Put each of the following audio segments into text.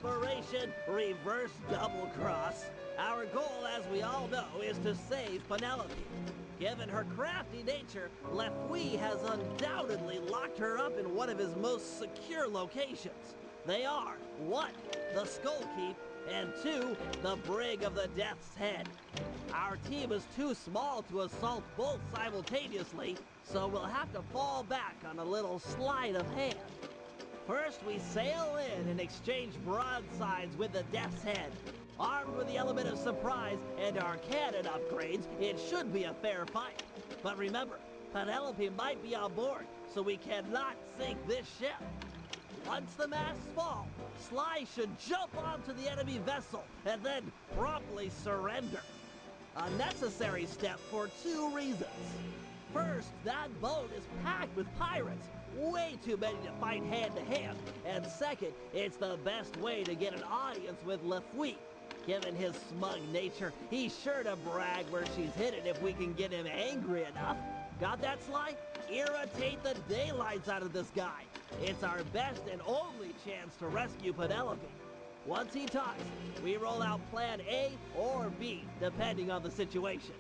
Operation Reverse Double Cross. Our goal, as we all know, is to save Penelope. Given her crafty nature, LeFwee has undoubtedly locked her up in one of his most secure locations. They are 1. The Skull Keep, and 2. The Brig of the Death's Head. Our team is too small to assault both simultaneously, so we'll have to fall back on a little sleight of hand. First, we sail in and exchange broadsides with the Death's Head. Armed with the element of surprise and our cannon upgrades, it should be a fair fight. But remember, Penelope might be on board, so we cannot sink this ship. Once the masts fall, Sly should jump onto the enemy vessel and then promptly surrender. A necessary step for 2 reasons. First, that boat is packed with pirates, way too many to fight hand to hand. And second, it's the best way to get an audience with LeFwee. Given his smug nature, he's sure to brag where she's hidden if we can get him angry enough. Got that, Sly? Irritate the daylights out of this guy. It's our best and only chance to rescue Penelope. Once he talks, we roll out plan A or B, depending on the situation.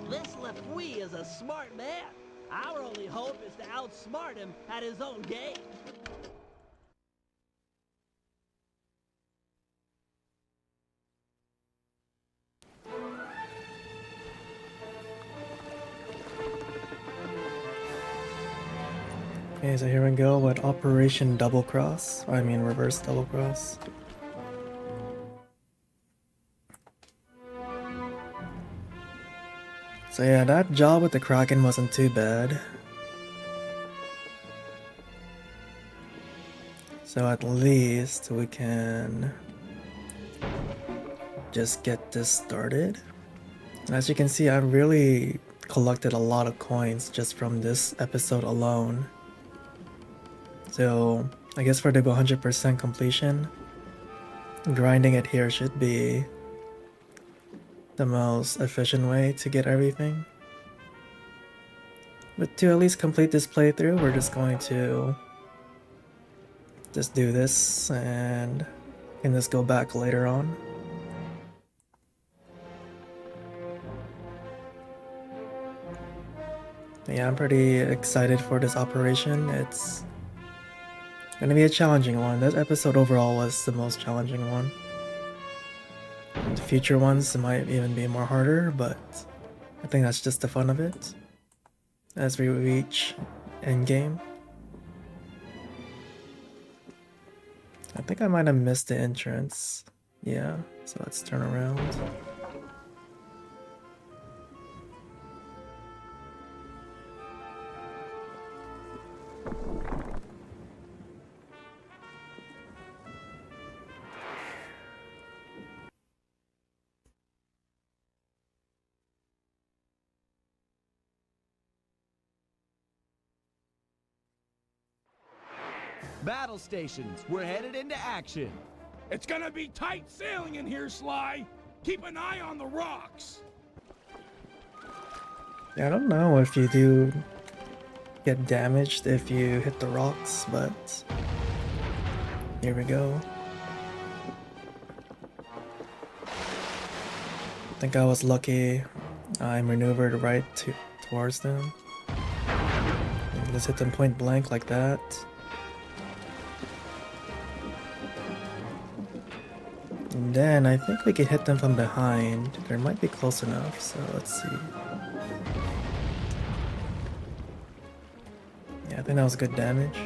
This LeFwee is a smart man. Our only hope is to outsmart him at his own game. Okay, so here we go with Operation Double Cross. I mean Reverse Double Cross. So yeah, that job with the Kraken wasn't too bad. So at least we can just get this started. And as you can see, I really collected a lot of coins just from this episode alone. So I guess for the 100% completion, grinding it here should be the most efficient way to get everything. But to at least complete this playthrough, we're just going to just do this and can just go back later on. Yeah, I'm pretty excited for this operation. It's gonna be a challenging one. This episode overall was the most challenging one. The future ones might even be more harder, but I think that's just the fun of it. As we reach endgame. I think I might have missed the entrance. Yeah, so let's turn around. Battle stations, we're headed into action. It's gonna be tight sailing in here, Sly. Keep an eye on the rocks. Yeah, I don't know if you do get damaged if you hit the rocks, but here we go. I think I was lucky. I maneuvered right towards them. Let's hit them point blank like that. And then I think we can hit them from behind. They might be close enough, so let's see. Yeah, I think that was good damage.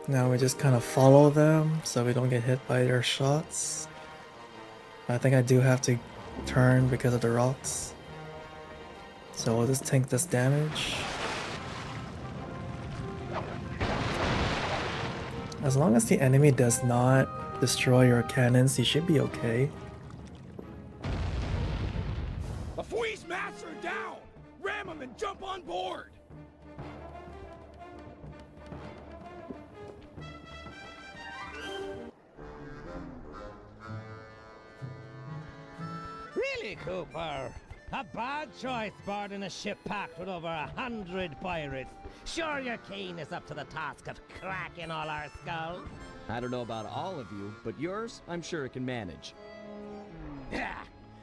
Now we just kind of follow them so we don't get hit by their shots. I think I do have to turn because of the rocks. So we'll just tank this damage. As long as the enemy does not destroy your cannons, you should be okay. LeFwee's masts are down! Ram them and jump on board! Really, Cooper? A bad choice boarding a ship packed with over 100 pirates. Sure your keen is up to the task of cracking all our skulls? I don't know about all of you, but yours, I'm sure it can manage. Yeah.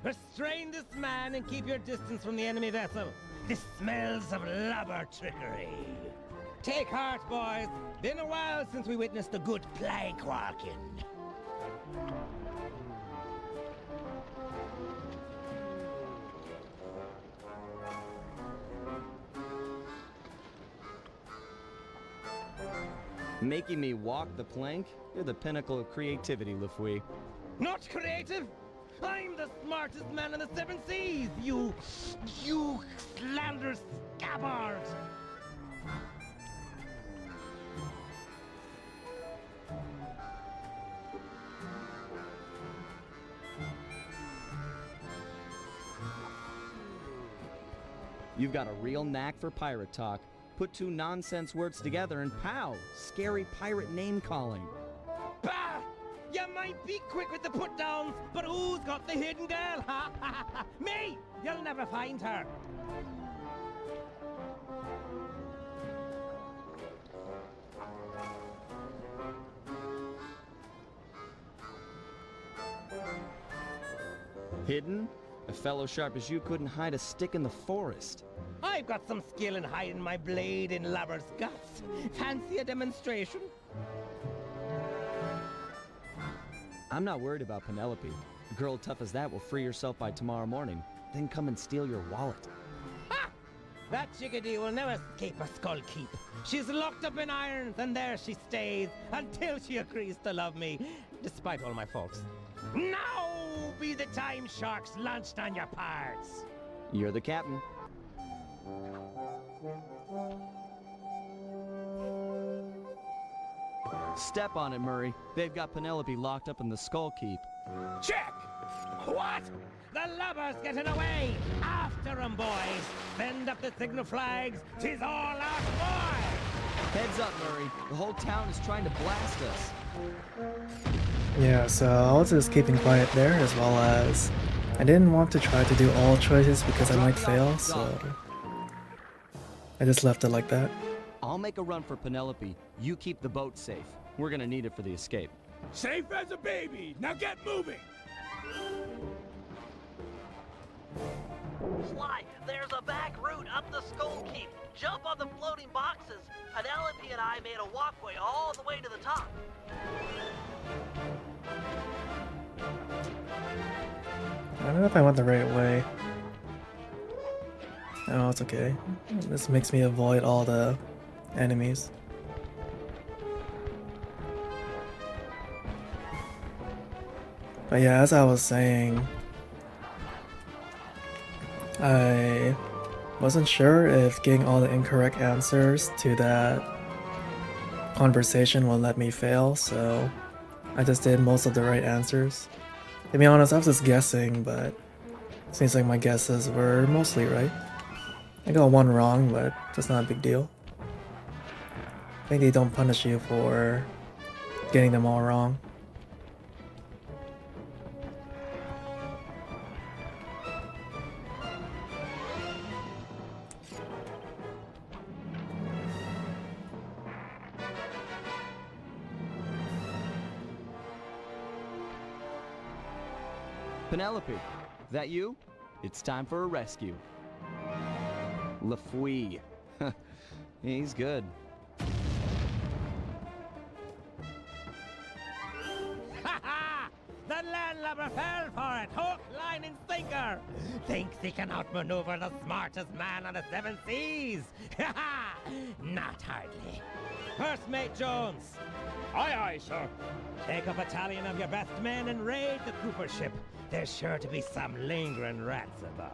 Restrain this man and keep your distance from the enemy vessel. This smells of lubber trickery. Take heart, boys. Been a while since we witnessed a good Clockwerking. Making me walk the plank? You're the pinnacle of creativity, LeFwee. Not creative? I'm the smartest man in the seven seas, you slander scabbard! You've got a real knack for pirate talk. Put two nonsense words together and pow! Scary pirate name-calling. Bah! You might be quick with the put-downs, but who's got the hidden girl? Ha ha ha! Me! You'll never find her! Hidden? A fellow sharp as you couldn't hide a stick in the forest. I've got some skill in hiding my blade in lubber's guts. Fancy a demonstration? I'm not worried about Penelope. A girl tough as that will free herself by tomorrow morning, then come and steal your wallet. Ha! That chickadee will never escape a skull keep. She's locked up in irons, and there she stays until she agrees to love me, despite all my faults. Now be the time sharks launched on your parts. You're the captain. Step on it, Murray. They've got Penelope locked up in the Skull Keep. Check! What? The lubber's getting away! After 'em, boys! Send up the signal flags! 'Tis all our boy! Heads up, Murray. The whole town is trying to blast us. Yeah, so I was just keeping quiet there, as well as I didn't want to try to do all choices because I might fail, so I just left it like that. I'll make a run for Penelope. You keep the boat safe. We're gonna need it for the escape. Safe as a baby. Now get moving. Sly, there's a back route up the Skull Keep. Jump on the floating boxes. Penelope and I made a walkway all the way to the top. I don't know if I went the right way. Oh, it's okay. This makes me avoid all the enemies. But yeah, as I was saying, I wasn't sure if getting all the incorrect answers to that conversation will let me fail, so I just did most of the right answers. To be honest, I was just guessing, but it seems like my guesses were mostly right. I got one wrong, but that's not a big deal. I think they don't punish you for getting them all wrong. Penelope, that you? It's time for a rescue. LeFwee. He's good. Ha ha! The landlubber fell for it! Hook, line, and sinker! Thinks he can outmaneuver the smartest man on the seven seas! Ha ha! Not hardly. First Mate Jones, Aye, aye, sir. take a battalion of your best men and raid the Cooper ship. There's sure to be some lingering rats aboard.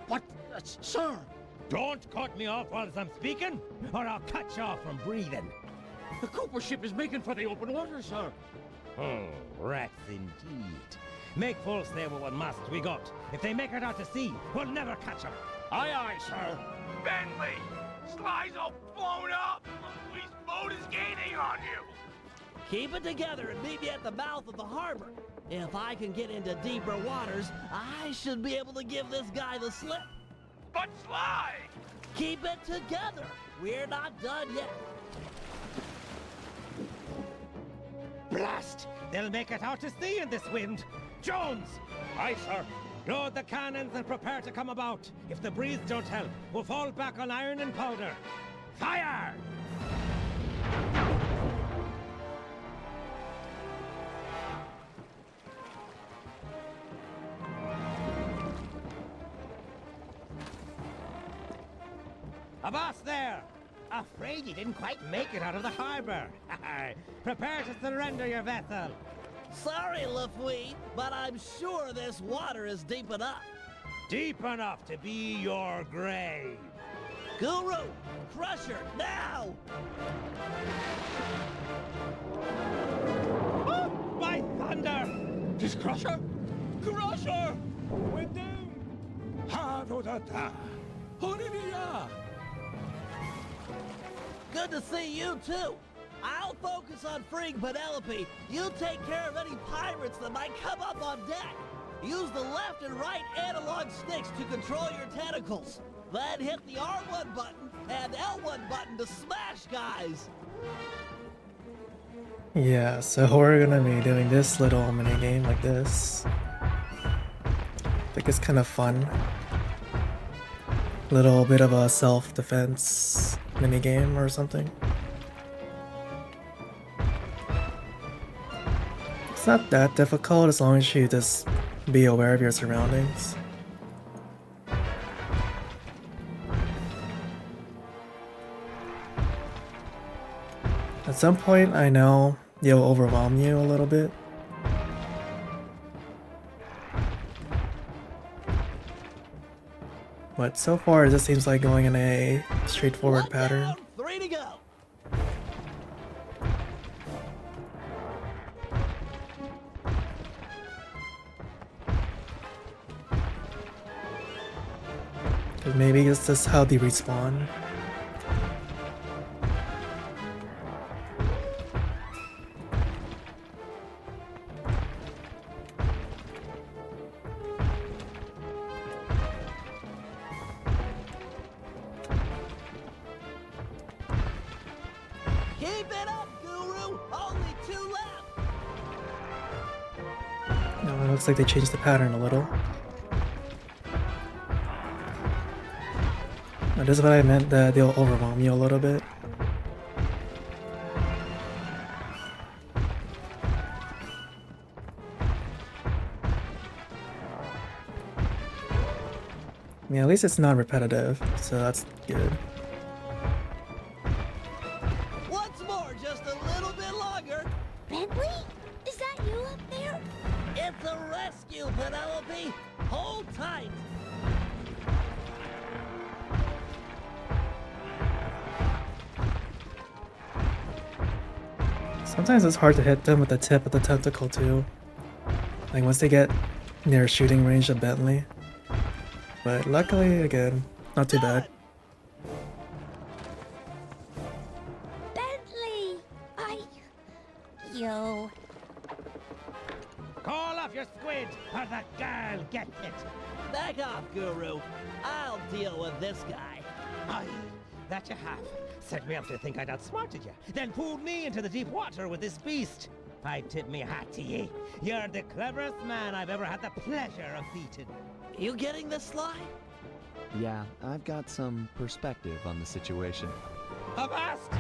What? Sir! Don't cut me off whilst I'm speaking, or I'll cut you off from breathing. The Cooper ship is making for the open water, sir. Oh, rats indeed. Make full sail with what must we got. If they make it out to sea, we'll never catch them. Aye, aye, sir. Bentley! Sly's all blown up! LeFwee's boat is gaining on you! Keep it together and meet me at the mouth of the harbor. If I can get into deeper waters, I should be able to give this guy the slip. But Sly! Keep it together. We're not done yet. Blast! They'll make it out to sea in this wind. Jones! Aye, sir. Load the cannons and prepare to come about. If the breeze don't help, we'll fall back on iron and powder. Fire! Avast there! Afraid you didn't quite make it out of the harbor. Prepare to surrender your vessel. Sorry, LeFwee, but I'm sure this water is deep enough. Deep enough to be your grave. Guru, crush her, now! Oh, by thunder! Just crush her! Crush her! We're doomed! Ha-do-da-da! Horiya! Good to see you, too. I'll focus on freeing Penelope. You take care of any pirates that might come up on deck. Use the left and right analog sticks to control your tentacles. Then hit the R1 button and L1 button to smash guys. Yeah, so we're gonna be doing this little mini game like this. I think it's kind of fun. Little bit of a self-defense mini game or something. It's not that difficult as long as you just be aware of your surroundings. At some point, I know it'll overwhelm you a little bit. But so far, it just seems like going in a straightforward One pattern. down, 3 to go. Cause maybe it's just how they respawn. Keep it up, Guru. Only 2 left. No, it looks like they changed the pattern a little. Now, this is what I meant, that they'll overwhelm you a little bit. I mean, at least it's not repetitive, so that's good. Once more, just a little bit longer. Bentley? Is that you up there? It's a rescue, Penelope. Hold tight. Sometimes it's hard to hit them with the tip of the tentacle too. Like once they get near shooting range of Bentley. But luckily, again, not too bad. Bentley! Yo. Call off your squid, or the girl gets it. Back off, Guru. I'll deal with this guy. Aye, that you have. Set me up to think I'd outsmarted you, then pulled me into the deep water with this beast. I tip me hat to ye. You're the cleverest man I've ever had the pleasure of beating. You getting this, Sly? Yeah, I've got some perspective on the situation. Avast!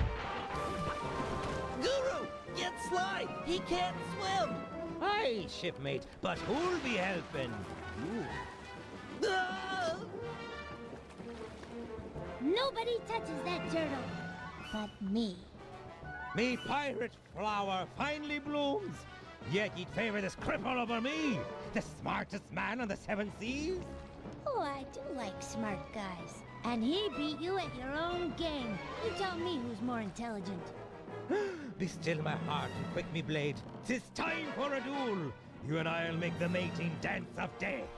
Guru, get Sly. He can't swim. Aye, shipmate, but who'll be helping? You. Ah! Nobody touches that turtle. But me. Me pirate flower finally blooms. Yet you'd favor this cripple over me, the smartest man on the 7 seas? Oh, I do like smart guys. And he beat you at your own game. You tell me who's more intelligent. Be still my heart and quick me blade. 'Tis time for a duel. You and I'll make the mating dance of death.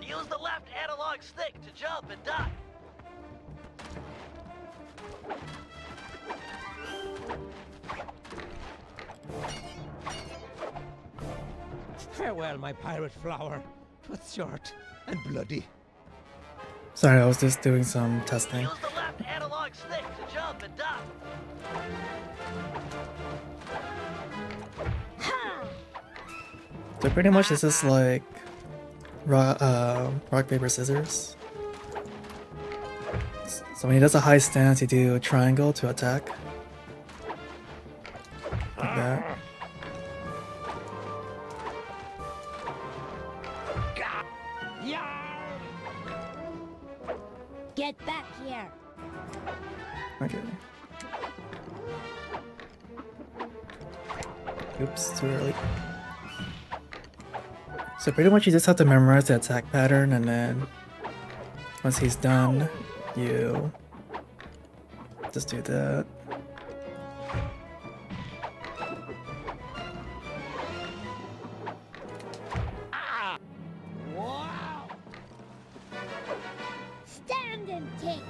Use the left analog stick to jump and dive. Farewell, my pirate flower. 'Twas short and bloody. Sorry, I was just doing some testing. Use the left analog stick to jump and duck. So pretty much this is like rock, paper, scissors. So when he does a high stance, you do a triangle to attack. Like that. Get back here. Okay. Oops, too early. So pretty much you just have to memorize the attack pattern, and then once he's done, you just do that. Wow! Stand and take it.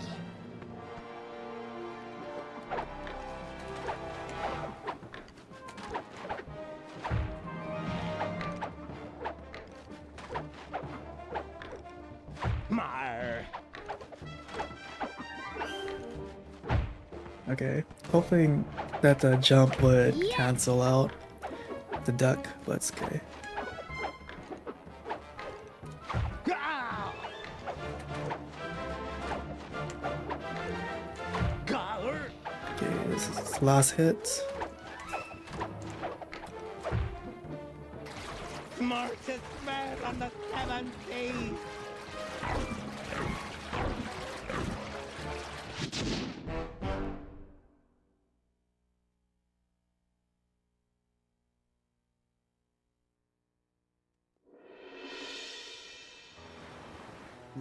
Mar. Okay. Hoping that the jump would cancel out the duck, but it's okay. Goller. Okay, this is his last hit. Smartest man on the 7 seas.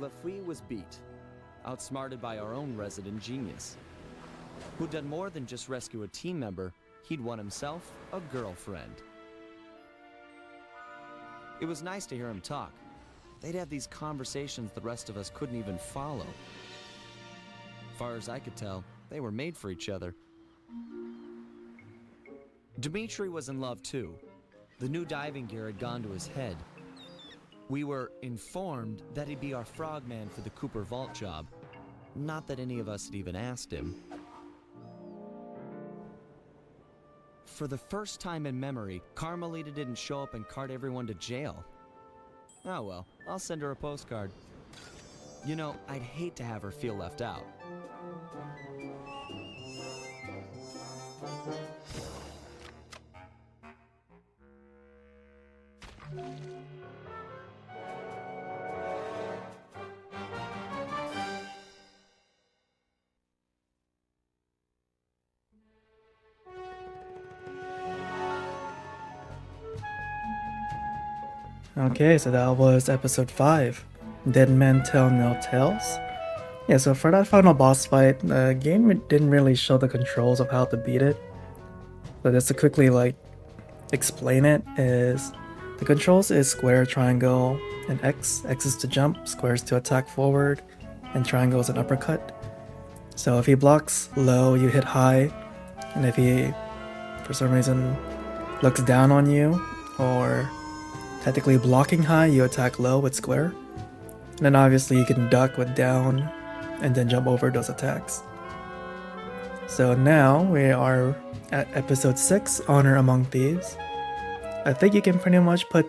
LeFwee was beat, outsmarted by our own resident genius, who'd done more than just rescue a team member. He'd won himself a girlfriend. It was nice to hear him talk. They'd have these conversations the rest of us couldn't even follow. Far as I could tell, they were made for each other. Dmitri was in love too. The new diving gear had gone to his head. We were informed that he'd be our frogman for the Cooper vault job. Not that any of us had even asked him. For the first time in memory, Carmelita didn't show up and cart everyone to jail. Oh well, I'll send her a postcard. You know, I'd hate to have her feel left out. Okay, so that was episode 5. Dead Men Tell No Tales. Yeah, so for that final boss fight, the game didn't really show the controls of how to beat it. So just to quickly explain it, is the controls is square, triangle, and X. X is to jump, square is to attack forward, and triangle is an uppercut. So if he blocks low, you hit high, and if he, for some reason, looks down on you, or technically blocking high, you attack low with square. And then obviously you can duck with down, and then jump over those attacks. So now we are at episode 6, Honor Among Thieves. I think you can pretty much put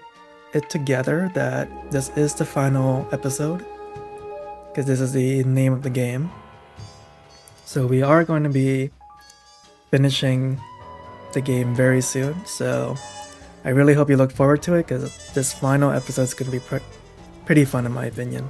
it together that this is the final episode, because this is the name of the game. So we are going to be finishing the game very soon, so I really hope you look forward to it, because this final episode is going to be pretty fun in my opinion.